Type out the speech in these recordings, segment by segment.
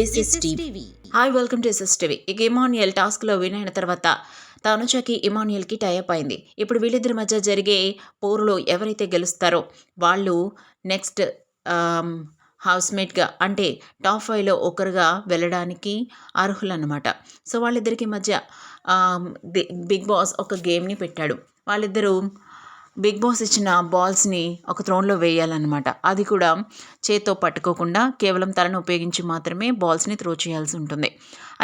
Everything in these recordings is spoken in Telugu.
SSTV. Hi, welcome to SSTV. ఇక ఇమాన్యుయల్ టాస్క్లో విన్ అయిన తర్వాత తనుజకి ఇమాన్యుయల్కి టైఅప్ అయింది. ఇప్పుడు వీళ్ళిద్దరి మధ్య జరిగే పోరులో ఎవరైతే గెలుస్తారో వాళ్ళు నెక్స్ట్ హౌస్మేట్గా అంటే టాప్ 5లో ఒకరుగా వెళ్ళడానికి అర్హులన్నమాట. సో వాళ్ళిద్దరికి మధ్య బిగ్ బాస్ ఒక గేమ్ని పెట్టాడు. వాళ్ళిద్దరూ బిగ్ బాస్ ఇచ్చిన బాల్స్ని ఒక త్రోన్లో వేయాలన్నమాట. అది కూడా చేత్తో పట్టుకోకుండా కేవలం తలను ఉపయోగించి మాత్రమే బాల్స్ని త్రో చేయాల్సి ఉంటుంది.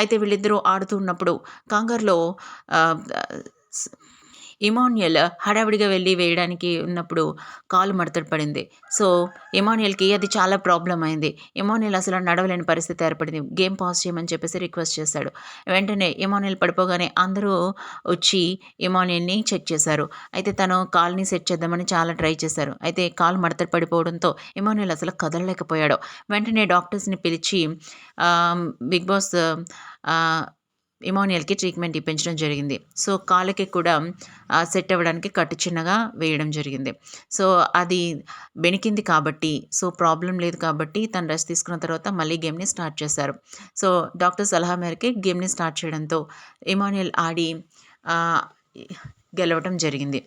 అయితే వీళ్ళిద్దరూ ఆడుతున్నప్పుడు కంగారులో ఇమాన్యుయల్ హడావిడిగా వెళ్ళి వేయడానికి ఉన్నప్పుడు కాలు మడతడు పడింది. సో ఇమాన్యుయల్కి అది చాలా ప్రాబ్లం అయింది. ఇమాన్యుయల్ అసలు నడవలేని పరిస్థితి ఏర్పడింది. గేమ్ పాస్ చేయమని చెప్పేసి రిక్వెస్ట్ చేశాడు. వెంటనే ఇమాన్యుయల్ పడిపోగానే అందరూ వచ్చి ఇమాన్యుయల్ని చెక్ చేశారు. అయితే తను కాల్ని సెట్ చేద్దామని చాలా ట్రై చేశారు. అయితే కాలు మడతడు పడిపోవడంతో ఇమాన్యుయల్ అసలు కదలలేకపోయాడు. వెంటనే డాక్టర్స్ని పిలిచి బిగ్ బాస్ ఇమాన్యుయల్కి ట్రీట్మెంట్ ఇప్పించడం జరిగింది. సో కాళ్ళకి కూడా సెట్ అవ్వడానికి కట్టు చిన్నగా వేయడం జరిగింది. సో అది బెణికింది కాబట్టి, సో ప్రాబ్లం లేదు కాబట్టి తను రెస్ట్ తీసుకున్న తర్వాత మళ్ళీ గేమ్ని స్టార్ట్ చేశారు. సో డాక్టర్ సలహా మేరకే గేమ్ని స్టార్ట్ చేయడంతో ఇమాన్యుయల్ ఆడి గెలవటం జరిగింది.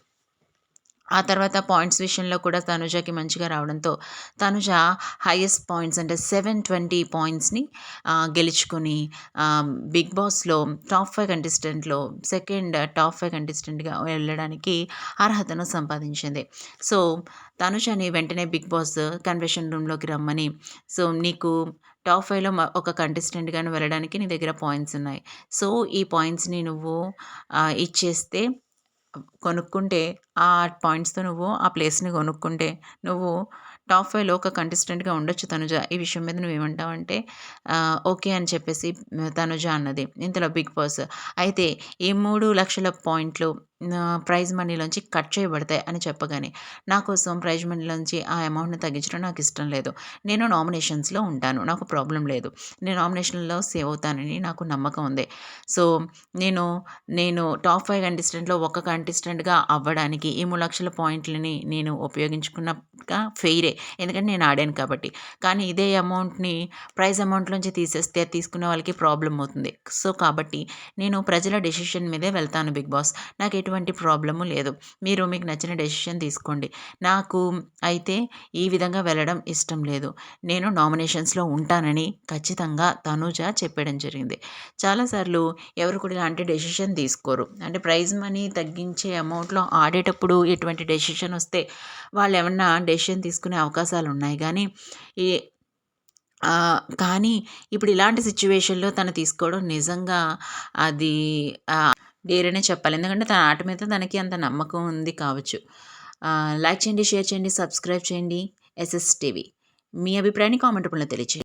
ఆ తర్వాత పాయింట్స్ విషయంలో కూడా తనుజకి మంచిగా రావడంతో తనుజ హైయెస్ట్ పాయింట్స్ అంటే 720 పాయింట్స్ని గెలుచుకొని బిగ్ బాస్లో టాప్ 5 కంటెస్టెంట్లో సెకండ్ టాప్ 5 కంటెస్టెంట్గా వెళ్ళడానికి అర్హతను సంపాదించింది. సో తనుజని వెంటనే బిగ్ బాస్ కన్వెన్షన్ రూమ్లోకి రమ్మని, సో నీకు టాప్ 5లో ఒక కంటెస్టెంట్గాను వెళ్ళడానికి నీ దగ్గర పాయింట్స్ ఉన్నాయి. సో ఈ పాయింట్స్ని నువ్వు ఇచ్చేస్తే కొనుక్కుంటే ఆ పాయింట్స్‌తో నువ్వు ఆ ప్లేస్‌ని కొనుక్కుంటే నువ్వు టాప్ 5లో ఒక కంటెస్టెంట్‌గా ఉండొచ్చు తనుజ. ఈ విషయం మీద నువ్వేమంటావంటే ఓకే అని చెప్పేసి తనుజ అన్నది. ఇంతలో బిగ్ బాస్ అయితే ఈ 3,00,000 పాయింట్లు ప్రైజ్ మనీలోంచి కట్ చేయబడతాయి అని చెప్పగానే నా కోసం ప్రైజ్ మనీలోంచి ఆ అమౌంట్‌ని తగ్గించడం నాకు ఇష్టం లేదు. నేను నామినేషన్స్‌లో ఉంటాను. నాకు ప్రాబ్లం లేదు. నేను నామినేషన్‌లో సేవ్ అవుతానని నాకు నమ్మకం ఉంది. సో నేను టాప్ 5 కంటెస్టెంట్‌లో ఒక కంటెస్టెంట్‌గా అవ్వడానికి ఈ 3,00,000 పాయింట్లని నేను ఉపయోగించుకున్నగా ఫెయిరే. ఎందుకంటే నేను ఆడాను కాబట్టి. కానీ ఇదే అమౌంట్‌ని ప్రైజ్ అమౌంట్‌లోంచి తీసేస్తే తీసుకునే వాళ్ళకి ప్రాబ్లమ్ అవుతుంది. సో కాబట్టి నేను ప్రజల డెసిషన్ మీదే వెళ్తాను బిగ్ బాస్. నాకు ఎటువంటి ప్రాబ్లము లేదు. మీరు మీకు నచ్చిన డెసిషన్ తీసుకోండి. నాకు అయితే ఈ విధంగా వెళ్ళడం ఇష్టం లేదు. నేను నామినేషన్స్‌లో ఉంటానని ఖచ్చితంగా తనూజ చెప్పడం జరిగింది. చాలాసార్లు ఎవరు కూడా ఇలాంటి డెసిషన్ తీసుకోరు. అంటే ప్రైజ్ మనీ తగ్గించే అమౌంట్‌లో ఆడేటప్పుడు ఎటువంటి డెసిషన్ వస్తే వాళ్ళేమన్నా డెసిషన్ తీసుకునే అవకాశాలున్నాయి గానీ ఈ కానీ ఇప్పుడు ఇలాంటి సిట్యుయేషన్‌లో తను తీసుకోవడం నిజంగా అది డేర్ అనే చెప్పాలి. ఎందుకంటే తన ఆట మీద తనకి అంత నమ్మకం ఉంది కావచ్చు. లైక్ చేయండి, షేర్ చేయండి, సబ్స్క్రైబ్ చేయండి ఎస్ఎస్ టీవీ. మీ అభిప్రాయాన్ని కామెంట్ రూపంలో తెలియచేయండి.